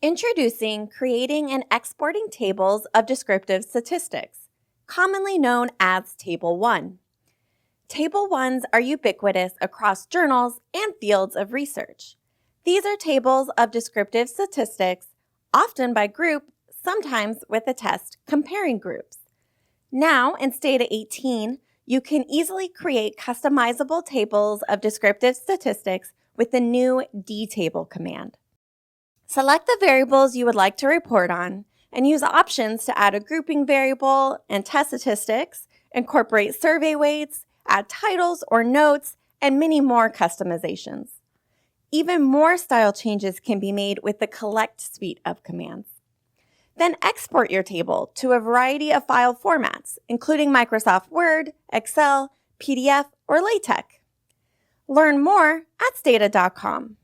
Introducing creating and exporting tables of descriptive statistics, commonly known as Table 1. Table 1s are ubiquitous across journals and fields of research. These are tables of descriptive statistics, often by group, sometimes with a test comparing groups. Now, in Stata 18, you can easily create customizable tables of descriptive statistics with the new dtable command. Select the variables you would like to report on and use options to add a grouping variable and test statistics, incorporate survey weights, add titles or notes, and many more customizations. Even more style changes can be made with the collect suite of commands. Then export your table to a variety of file formats, including Microsoft Word, Excel, PDF, or LaTeX. Learn more at stata.com.